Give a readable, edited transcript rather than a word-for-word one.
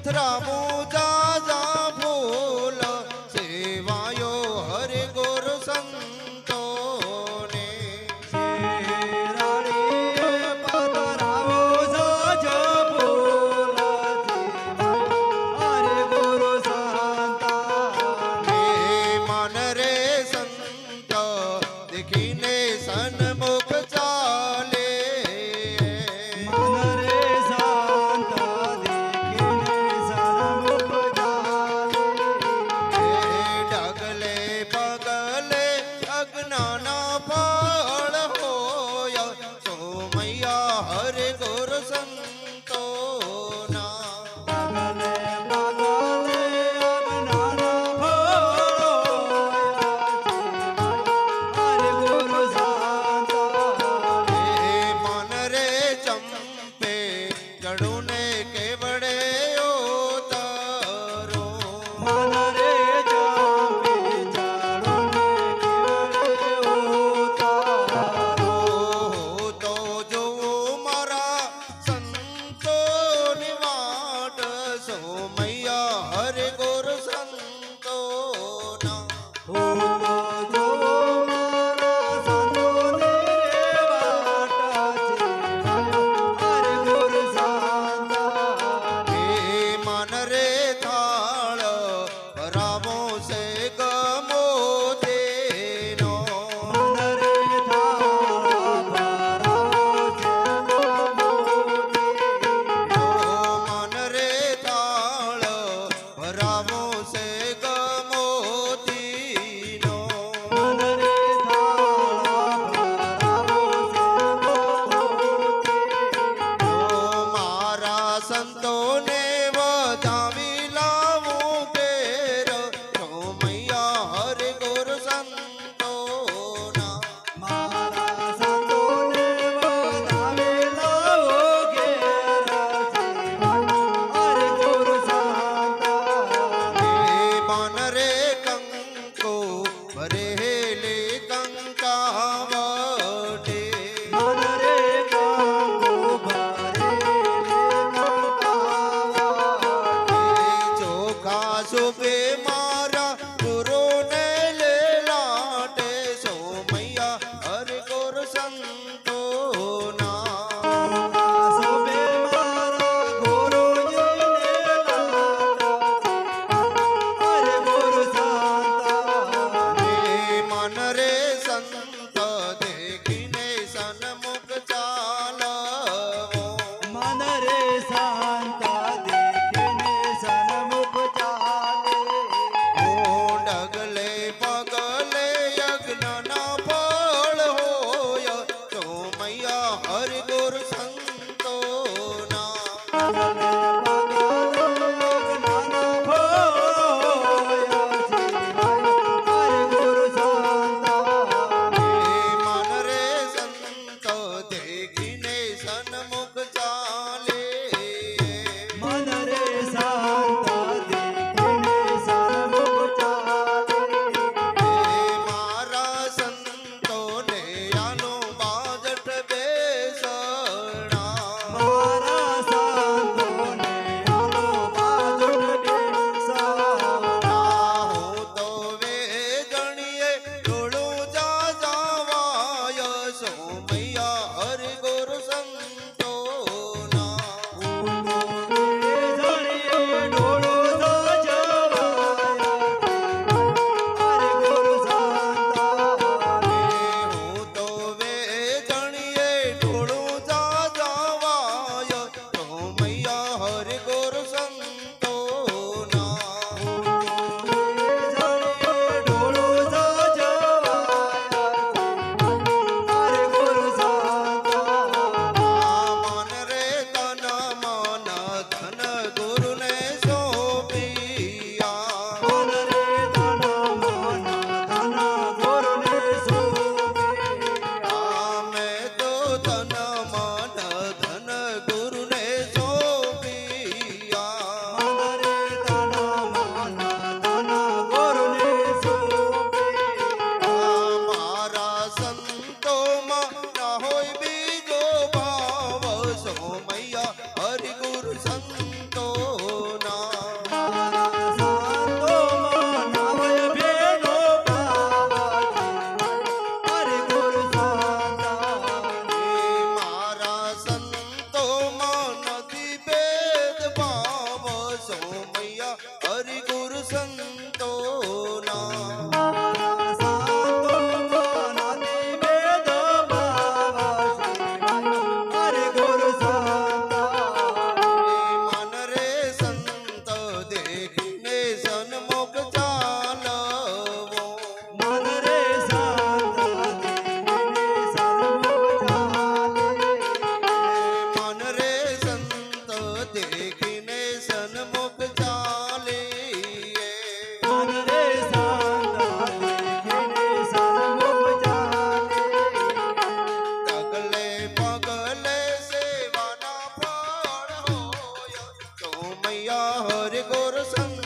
પથરામું જાજા ફૂલ સેવાયો હરે ગુરુ સંતોને મન રે સંત દેખીને સન્મુખ ચાલે ડગલે પગલે અજ્ઞાના ફળ હોય સોમૈયા હરે ગુરુ સંતોના મન રે ચંપે જડુને કેવડે ઓતરો તો જોઉં મારા સંતોની વાટ સોમૈયા હરે ગુરુ સંતોના મન રે થાળ ભરાવો છે ગમો તેનો મન રે થાળ ભરાવો છે ગમો તેનો મારા સંતોને વધાવી લાવું ઘેર સોમૈયા હરે ગુરુ સંતોના મન રે કંકો ભરેલે કંકાવટે ચોખા સુપે મારા ગુરુને લેલાટે સોમૈયા હરે ગુરુ સંતોના મન રે સંત દેખીને સન્મુખ ચાલવો ડગલે પગલે યજ્ઞના ફળ હોય સોમૈયા હરે ગુરુ સંતોના મન રે સંત દેખીને સન્મુખ ચાલે હરિ ગુર સંતો